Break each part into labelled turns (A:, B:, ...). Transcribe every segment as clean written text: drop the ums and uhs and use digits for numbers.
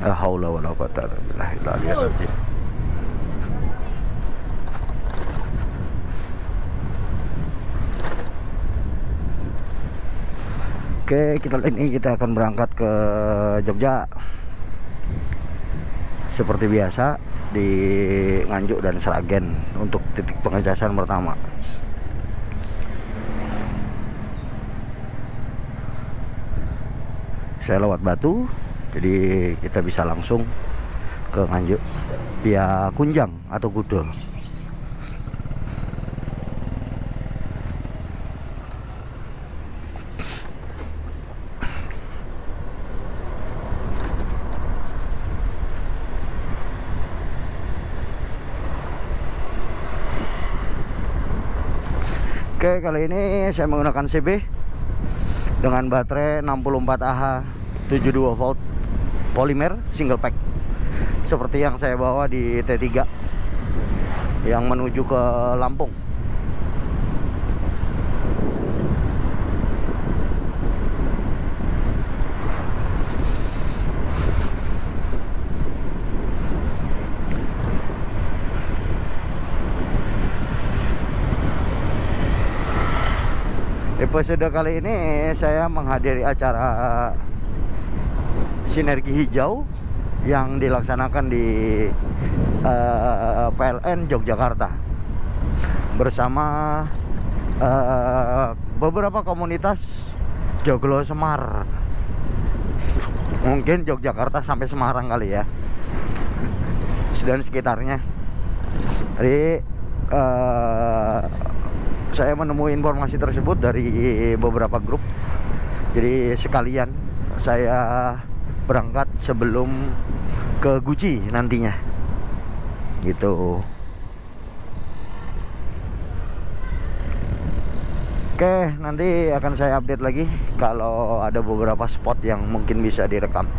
A: La haula wala quwata illa billah. Oke, kita akan berangkat ke Jogja. Seperti biasa di Nganjuk dan Sragen untuk titik pengecasan pertama. Saya lewat Batu, jadi kita bisa langsung ke Nganjuk via Kunjang atau Gudel. Oke, kali ini saya menggunakan CB dengan baterai 64Ah 72 volt polimer single pack, seperti yang saya bawa di T3 yang menuju ke Lampung. Episode kali ini saya menghadiri acara Sinergi Hijau yang dilaksanakan di PLN Yogyakarta bersama beberapa komunitas Joglo Semar, mungkin Yogyakarta sampai Semarang kali ya, dan sekitarnya. Jadi saya menemui informasi tersebut dari beberapa grup, jadi sekalian saya berangkat sebelum ke Guci nantinya gitu. Oke, nanti akan saya update lagi kalau ada beberapa spot yang mungkin bisa direkam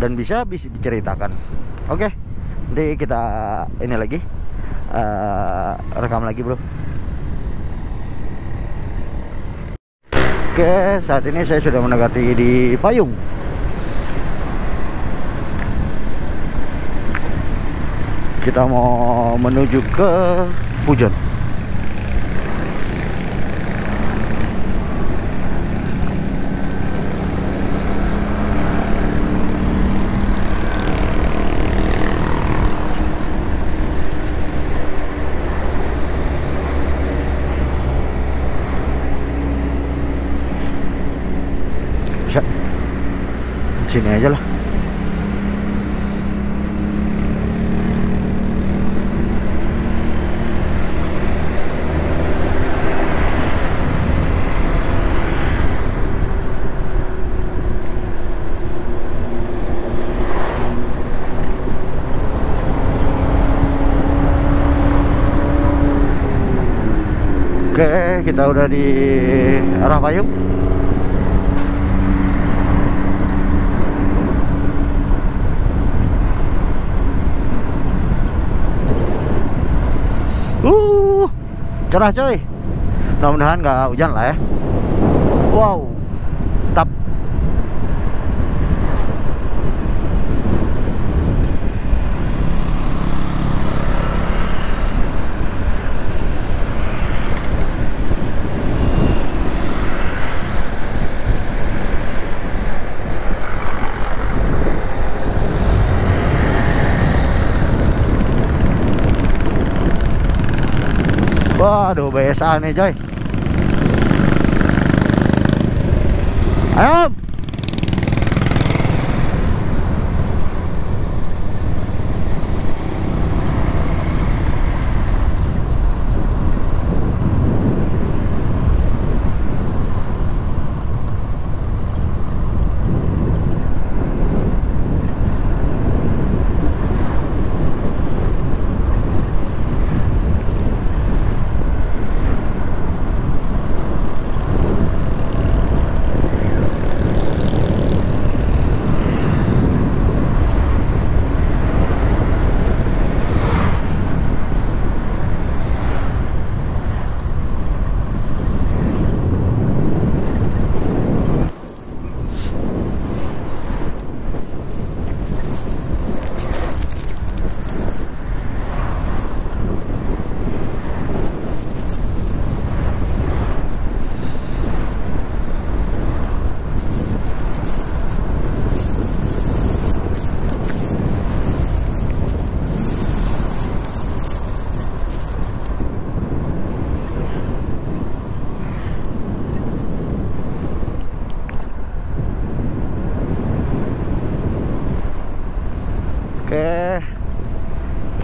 A: dan bisa diceritakan. Oke, nanti kita ini lagi rekam lagi, bro. Oke, saat ini saya sudah mendekati di Payung. Kita mau menuju ke Pujon. Sini aja lah. Oke, kita udah di arah Payung. Cerah coy, mudah-mudahan nggak hujan lah ya. Wow, tap. Waduh, BSA nih coy. Ayo.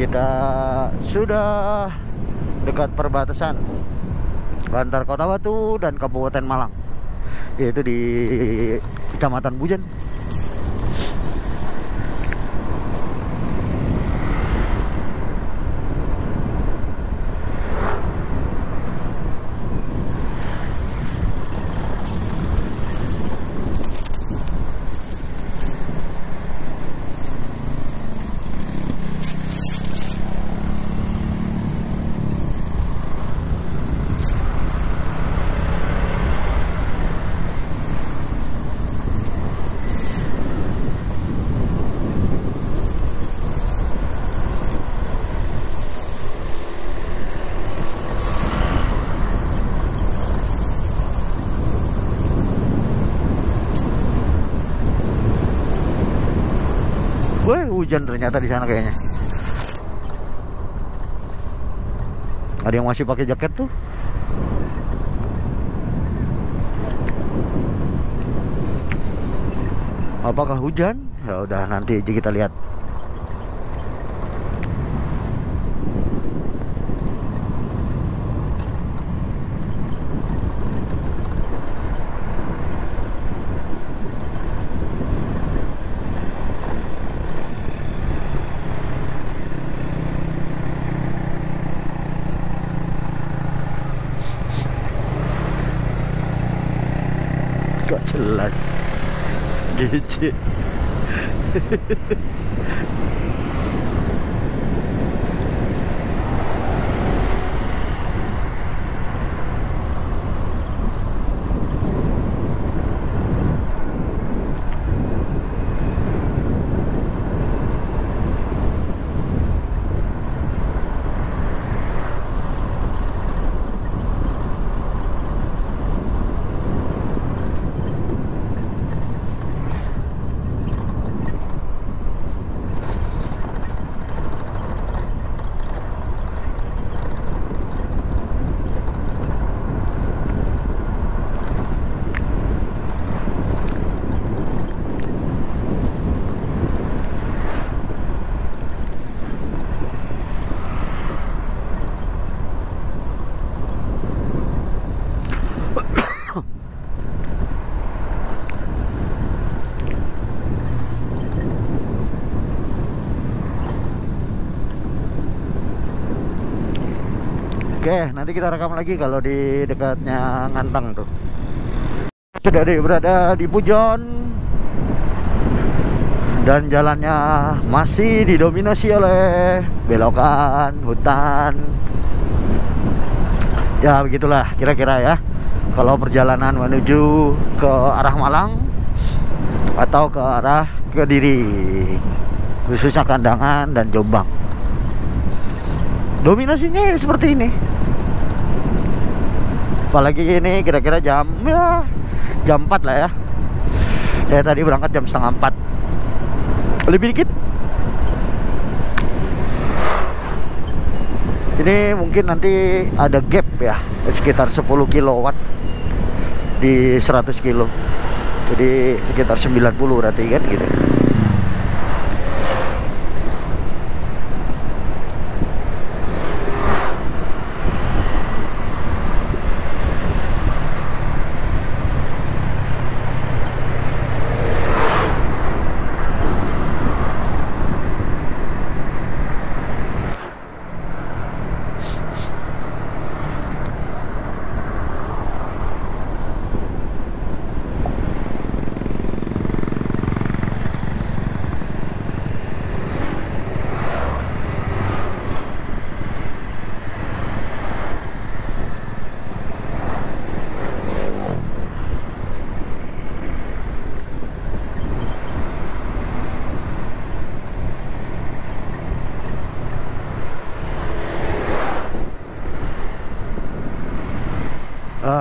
A: Kita sudah dekat perbatasan antar Kota Batu dan Kabupaten Malang, yaitu di Kecamatan Bujen. Wah, hujan ternyata di sana kayaknya. Ada yang masih pakai jaket tuh. Apakah hujan? Ya udah, nanti aja kita lihat. Gak jelas. GC. Oke, nanti kita rekam lagi kalau di dekatnya Ngantang tuh. Sudah berada di Pujon dan jalannya masih didominasi oleh belokan, hutan. Ya begitulah kira-kira ya. Kalau perjalanan menuju ke arah Malang atau ke arah Kediri, khususnya Kandangan dan Jombang. Dominasinya seperti ini. Apalagi ini kira-kira jam 4 lah ya. Saya tadi berangkat jam setengah 4, lebih dikit. Ini mungkin nanti ada gap ya, sekitar 10 kilowatt di 100 kilo. Jadi sekitar 90 berarti kan gitu.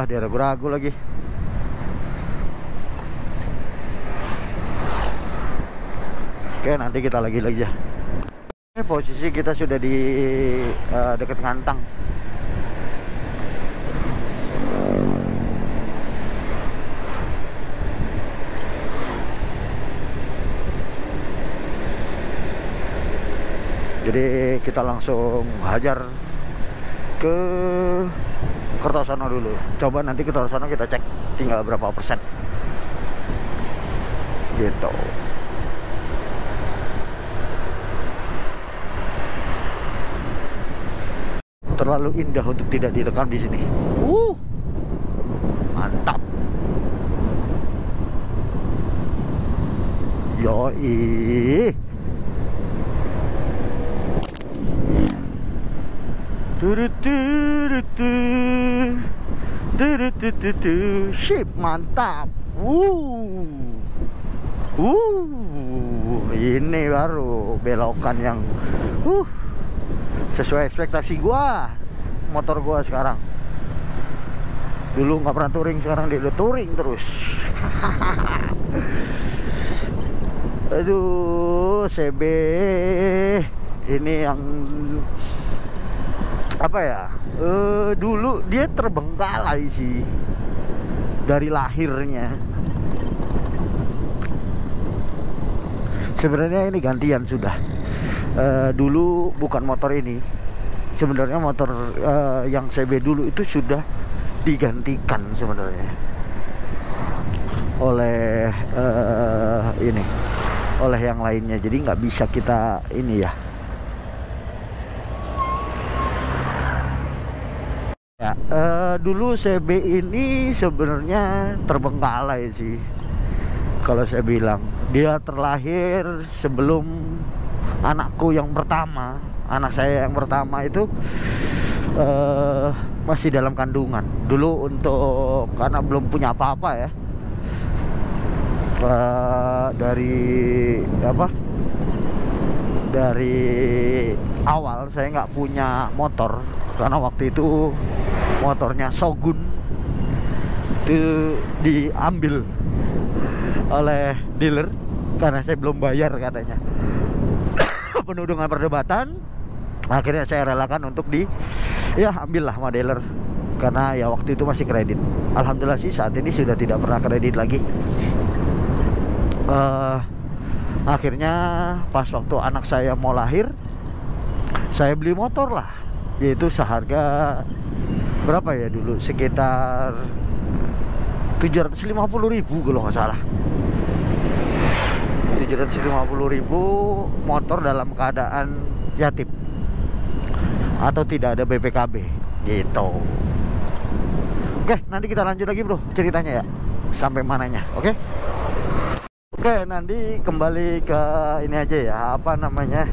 A: Dia ragu-ragu lagi. Oke, nanti kita lagi ya. Posisi kita sudah di dekat Ngantang. Jadi kita langsung hajar ke Kertosono dulu. Coba nanti ke Kertosono kita cek tinggal berapa persen gitu. Terlalu indah untuk tidak direkam di sini. Mantap. Yoi. Sip, mantap. Ini baru belokan yang sesuai ekspektasi gua. Motor gua sekarang. Dulu nggak pernah touring, sekarang dia udah touring terus. Aduh, CB ini yang apa ya? Dulu dia terbengkalai sih dari lahirnya. Sebenarnya ini gantian sudah. Dulu bukan motor ini. Sebenarnya motor yang CB dulu itu sudah digantikan sebenarnya oleh ini, oleh yang lainnya. Jadi nggak bisa kita ini ya. Ya, dulu CB ini sebenarnya terbengkalai sih. Kalau saya bilang, dia terlahir sebelum anakku yang pertama, anak saya yang pertama itu masih dalam kandungan. Dulu untuk karena belum punya apa-apa ya, dari awal saya nggak punya motor karena waktu itu motornya Shogun itu diambil oleh dealer karena saya belum bayar katanya. Penuh dengan perdebatan, akhirnya saya relakan untuk ambillah sama dealer karena ya waktu itu masih kredit. Alhamdulillah sih saat ini sudah tidak pernah kredit lagi. Akhirnya pas waktu anak saya mau lahir, saya beli motor lah, yaitu seharga berapa ya dulu, sekitar 750.000 kalau nggak salah. 750.000, motor dalam keadaan yatim atau tidak ada BPKB gitu. Oke, nanti kita lanjut lagi bro ceritanya ya, sampai mananya. Oke, nanti kembali ke ini aja ya, apa namanya,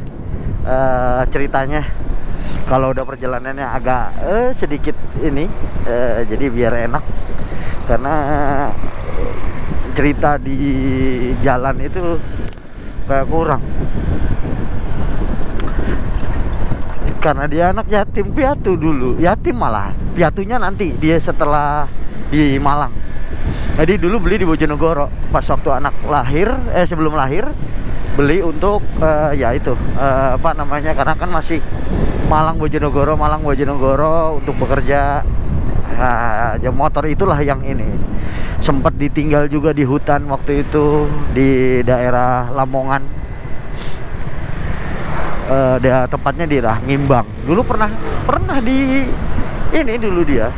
A: ceritanya. Kalau udah perjalanannya agak sedikit ini, jadi biar enak, karena cerita di jalan itu kayak kurang. Karena dia anak yatim piatu dulu, yatim malah piatunya nanti dia setelah di Malang. Jadi dulu beli di Bojonegoro pas waktu anak lahir, sebelum lahir beli untuk ya itu apa namanya, karena kan masih Malang Bojonegoro untuk bekerja. Motor itulah yang ini sempat ditinggal juga di hutan waktu itu di daerah Lamongan, tepatnya di daerah Ngimbang. Dulu pernah di ini, dulu dia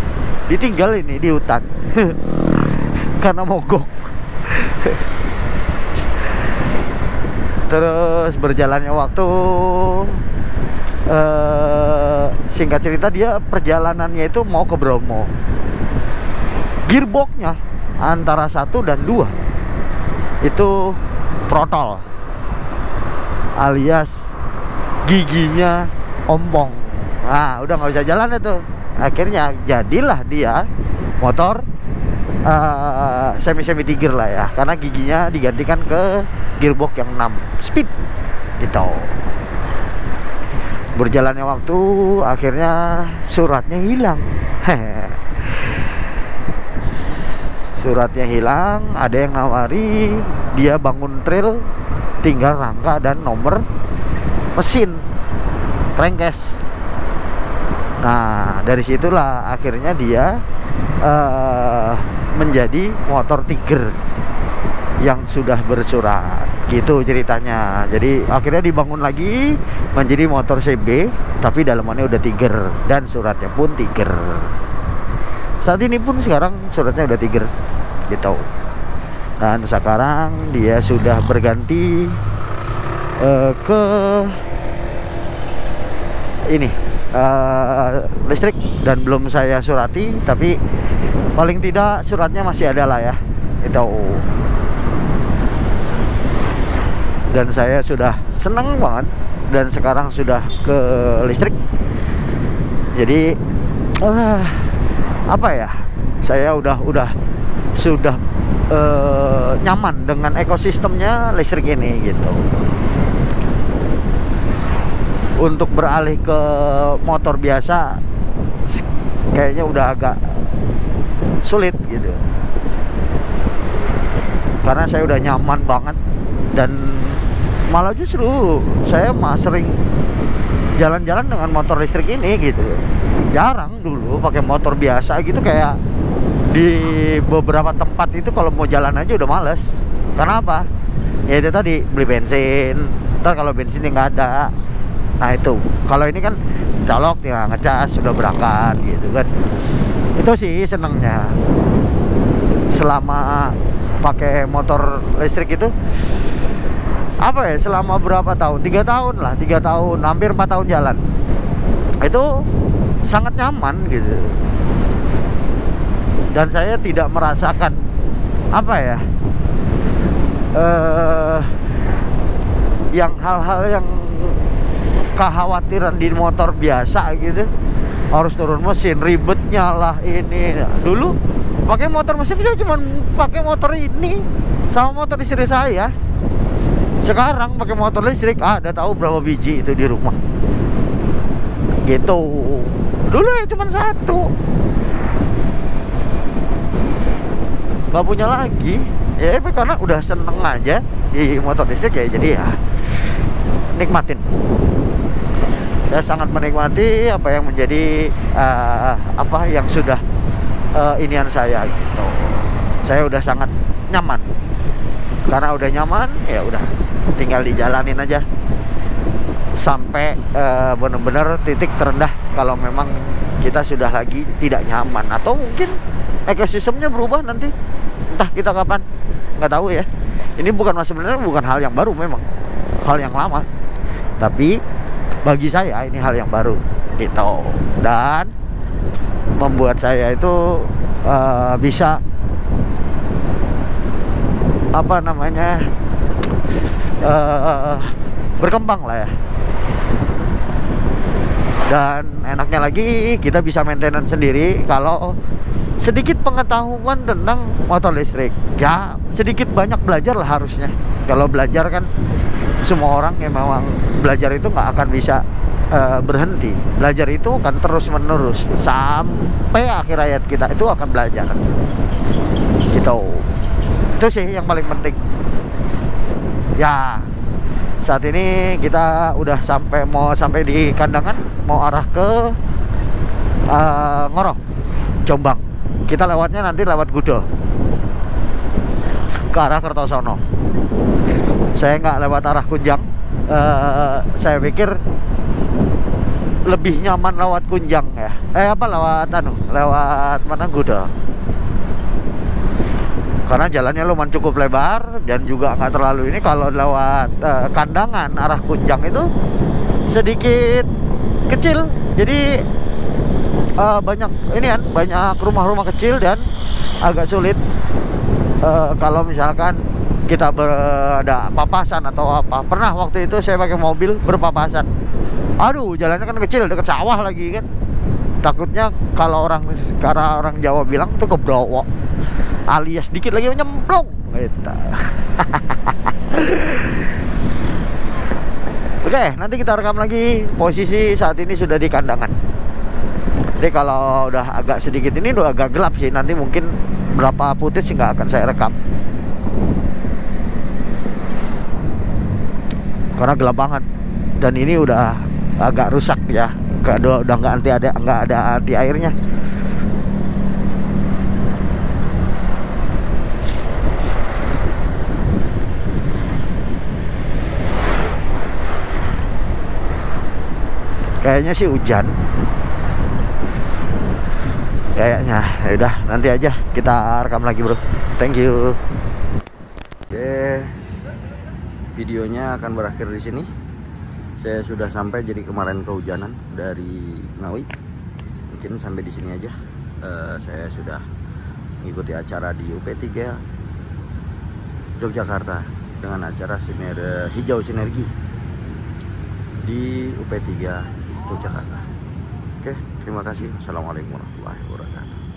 A: ditinggal ini di hutan karena mogok. Terus berjalannya waktu, singkat cerita dia perjalanannya itu mau ke Bromo. Gearboxnya antara 1 dan 2 itu throttle, alias giginya ompong. Nah udah nggak bisa jalan itu. Akhirnya jadilah dia motor semi tiger lah ya, karena giginya digantikan ke gearbox yang 6 speed gitu. Berjalannya waktu, akhirnya suratnya hilang. Suratnya hilang, ada yang nawari dia bangun trail, tinggal rangka dan nomor mesin crankcase. Nah dari situlah akhirnya dia menjadi motor Tiger yang sudah bersurat. Gitu ceritanya. Jadi akhirnya dibangun lagi menjadi motor CB, tapi dalamannya udah Tiger dan suratnya pun Tiger. Saat ini pun sekarang suratnya udah Tiger gitu. Dan sekarang dia sudah berganti ke ini listrik, dan belum saya surati, tapi paling tidak suratnya masih ada lah ya itu. Dan saya sudah seneng banget, dan sekarang sudah ke listrik. Jadi apa ya, saya sudah nyaman dengan ekosistemnya listrik ini gitu. Untuk beralih ke motor biasa kayaknya udah agak sulit gitu, karena saya udah nyaman banget. Dan malah justru saya sering jalan-jalan dengan motor listrik ini gitu. Jarang dulu pakai motor biasa gitu, kayak di beberapa tempat itu kalau mau jalan aja udah males. Kenapa? Ya itu tadi, beli bensin, ntar kalau bensinnya nggak ada. Nah itu, kalau ini kan colok tinggal ngecas sudah berangkat gitu kan. Itu sih senengnya selama pakai motor listrik itu. Apa ya, selama berapa tahun, 3 tahun lah, 3 tahun, hampir 4 tahun jalan, itu sangat nyaman gitu. Dan saya tidak merasakan apa ya, yang hal-hal yang kekhawatiran di motor biasa gitu, harus turun mesin, ribetnya lah ini. Dulu pakai motor mesin saya cuma pakai motor ini sama motor istri saya. Sekarang pakai motor listrik ada tahu berapa biji itu di rumah gitu. Dulu ya cuma satu, nggak punya lagi ya, karena udah seneng aja di motor listrik ya. Jadi ya nikmatin. Saya sangat menikmati apa yang menjadi apa yang sudah inian saya gitu. Saya udah sangat nyaman. Karena udah nyaman ya udah tinggal dijalanin aja sampai benar-benar titik terendah. Kalau memang kita sudah lagi tidak nyaman, atau mungkin ekosistemnya berubah nanti, entah kita kapan, nggak tahu ya. Ini sebenarnya bukan hal yang baru, memang hal yang lama, tapi bagi saya ini hal yang baru gitu, dan membuat saya itu bisa apa namanya berkembang lah ya. Dan enaknya lagi kita bisa maintenance sendiri kalau sedikit pengetahuan tentang motor listrik. Ya sedikit banyak belajar lah harusnya. Kalau belajar kan semua orang yang memang belajar itu nggak akan bisa berhenti. Belajar itu kan terus menerus sampai akhir hayat kita itu akan belajar gitu. Itu sih yang paling penting ya. Saat ini kita udah mau sampai di Kandangan, mau arah ke Ngoro, Jombang. Kita lewatnya nanti lewat Gudo ke arah Kertosono. Saya nggak lewat arah Kunjang. Saya pikir lebih nyaman lewat Kunjang ya. Lewat mana, Gudo. Karena jalannya lumayan cukup lebar dan juga nggak terlalu ini. Kalau lewat Kandangan arah Kunjang itu sedikit kecil, jadi banyak rumah-rumah kecil dan agak sulit kalau misalkan kita ada papasan atau apa. Pernah waktu itu saya pakai mobil berpapasan, aduh jalannya kan kecil, deket sawah lagi kan. Takutnya kalau orang Jawa bilang tuh kebrowok, alias dikit lagi nyemplung gitu. Oke, nanti kita rekam lagi. Posisi saat ini sudah di Kandangan. Jadi kalau udah agak sedikit ini udah agak gelap sih. Nanti mungkin berapa footage nggak akan saya rekam karena gelap banget. Dan ini udah agak rusak ya. Udah nggak ada anti airnya. Kayaknya sih hujan. Kayaknya. Ya udah, nanti aja kita rekam lagi, Bro. Thank you. Oke. Videonya akan berakhir di sini. Saya sudah sampai, jadi kemarin kehujanan dari Ngawi. Mungkin sampai di sini aja. Saya sudah mengikuti acara di UP3 Yogyakarta dengan acara Hijau Sinergi di UP3 Yogyakarta. Oke, terima kasih. Assalamualaikum warahmatullahi wabarakatuh.